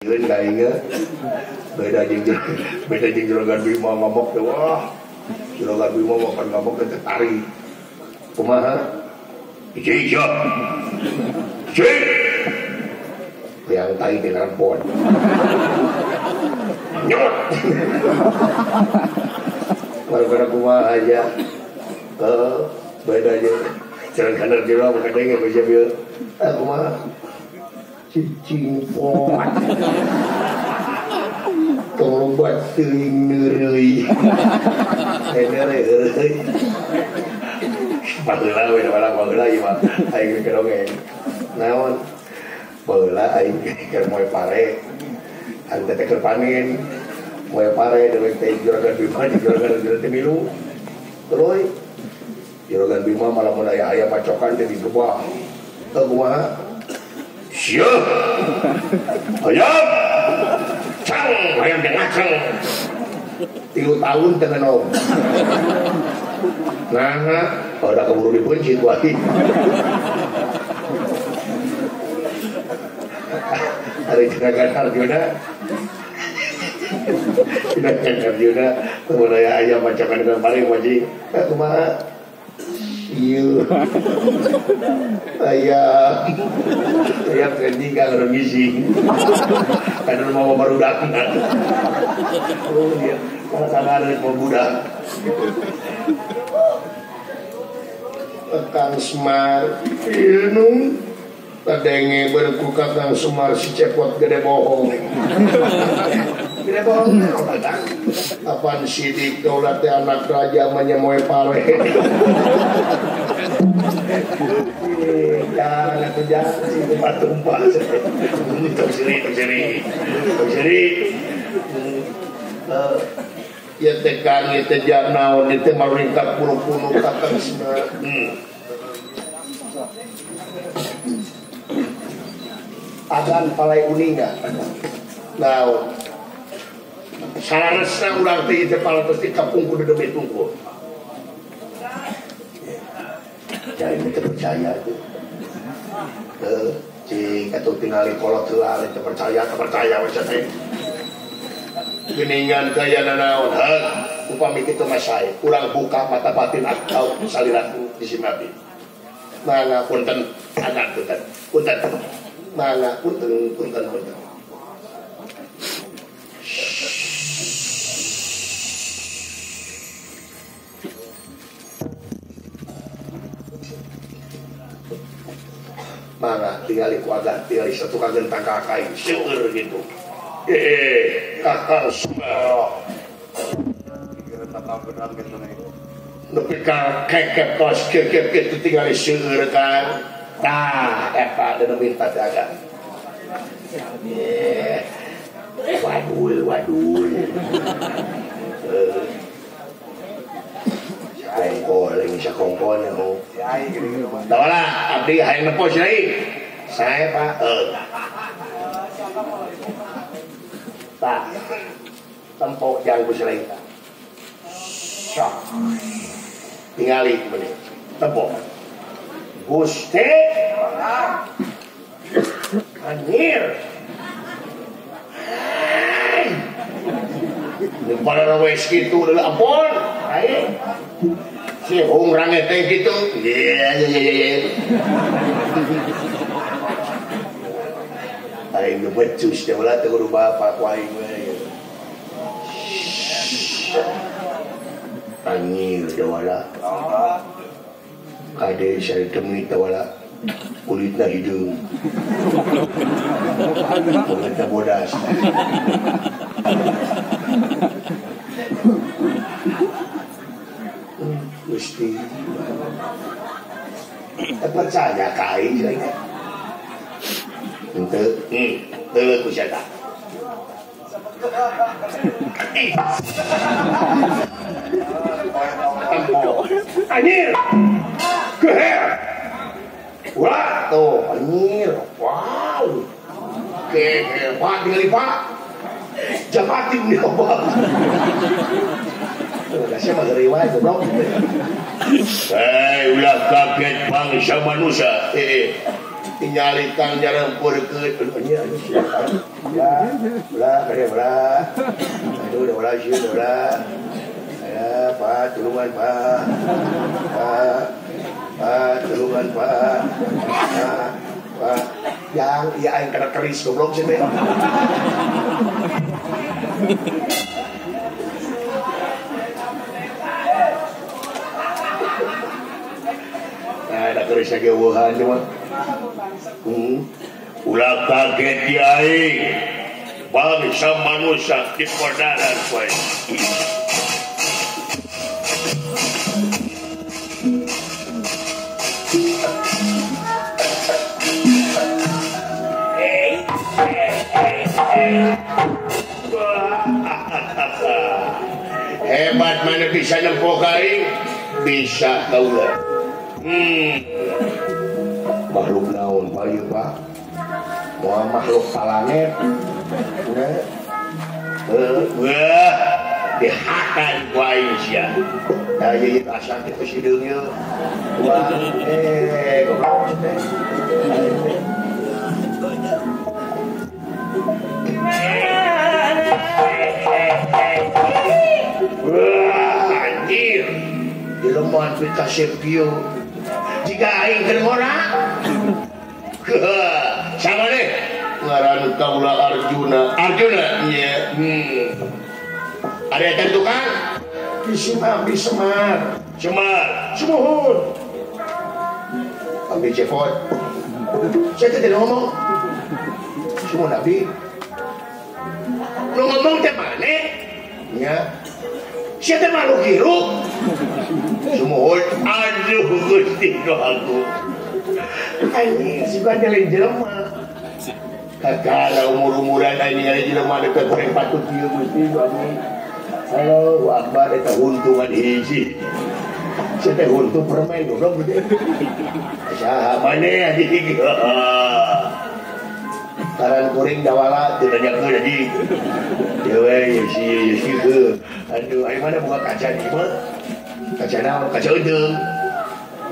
Kayaknya beda juragan Bima ngomong tuh, wah juragan Bima makan ngomong ke tari kumaha cik yang tai dengan pon nyot gara-gara kumaha aja beda aja jalan kanan jero kadang bisa bieu kumaha cicing pot tolong buat teuing neureuy neureuy baheula we baheula ieu mah aing keur dongeng naon baheula aing keur moe pare ante teh keur panen moe pare dewek teh juragan Bima juragan teh milu terus juragan Bima malah mun aya pacokan teh di bawah teu kumaha siap ayam cang ayam dengan cang 3 tahun dengan om nah udah keburu dipunci tuh lagi hari juragan Arjuna temen ayam macakan dengan paling wajib kumaha iya ayam kendi kang remisi karena mau barudak oh iya karena ada mau budak Kang Semar ilmu tadenge berku Kang Semar si cepot gede bohong gede bohong apaan sidik kaulah teh anak raja menyemoy pare jangan kerja itu tumpah terseri ya tekan ya tejak naon itu meringkat puluh-puluh Kang Semar agan palai uninga naon salarasna urang teh teh pala pasti kapung kudu demi tunggu jadi kita percaya itu cik atau tingali kolot heula teu percaya macam teh geningan gaya nanaon upami kitu mah sae urang buka mata batin atau saliraku disimati mangga punten anak punten mangga punten mangga tinggali kuagan tinggali satu kagentang kakai seueur gitu kakak semua kira tata benar gitu nih nepi ka kekep kos kekep gitu tinggali seueur kan tah eta ada minta dagang waduh kongkol bisa kongkol dawalah abdi hayang nepos deui saya Pak tak tempok yang busrei sok tingali benih tempok Gusti anjir di pada wes gitu udah ampun ayo si orang teh gitu iya aing nu becus teh ulah teh kudu bapak ku aing we anjir dewala kade sari temui tawala kulitna hideung kulitna bodas Gusti percaya ka aing cenah teu ku sia anjir keher wah tuh anjir wow keher Pak tinggali Pak jabatin dia Pak kasih mah riwayat goblok ulah kaget bangsa manusia tingali kang jarang purkeun nya ya Ulah, udah. Aduh, udah sih, udah. Ya, Pak, tulungan Pak. Pak, tulungan Pak. Pak, yang iya yang kena keris goblok sih, Bang. Nah, ada kerisnya gewuhan cuma. Ulah kaget diai. Bangsa manusia di perdaran poe. Hebat mana bisa nempokai bisa kaulah. Makhluk naon Pak ieu Pak? Moal makhluk planet. Wah, dihakan ku aing sia. Da ieu asa kitu sideung ieu. Wah, goblok teh. Wah, anjir. Dileman fi kasepio. Jika aing keur ngora. Sama deh. Ngaran kaula Arjuna. Arjuna nya. Ada yang tukang? Abdi Semar. Sumuhun. Abdi Cepot. Saya tadi ngomong. Sumuhun Abdi. Lu ngomong teh mana? Ya. Siapa makhluk hirup? Sumuhun. Aduh Gusti aku. Anjing suka jalan jelema. Kakala umur-umuran ini ada jelema dekat goreng patut ieu Gusti kami. Halo, Akbar eta huntungan hiji. Saya teh huntung permen goblok gede. Saha maneh anjing. Karan kuring dawala teu nanyakeun anjing. Dewe ye si ke. Aduh, ai mana buka kaca di mah? Kaca naon? Kaca edeung.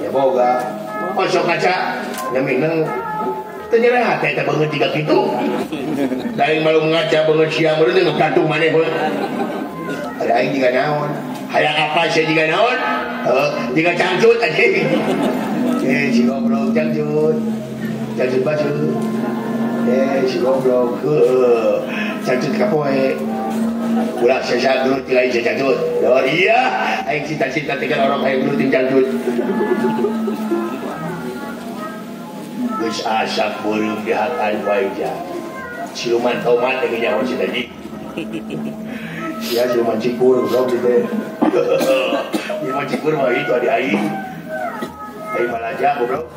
Ya boga. Masuk kaca nyamineng ternyata hati tak banget tiga gitu. Lain malu ngaca banget siang baru dengan kantung mana pun. Ada aing juga naon. Hayang apa saya juga naon? Juga cangcut aja. Si goblok cangcut baju. Si goblok cangcut kapoe. Ulah saya dulu tinggal saya cangcut. Oh iya, aing cita-cita tinggal orang aing dulu tinggal cangcut. Geus asap beureum dihakan ku aing ja. Siluman tomat teh nyawa si tadi. Sia siluman cikur goblok gitu. Siluman cikur mah itu adi aing. Aing malaja goblok.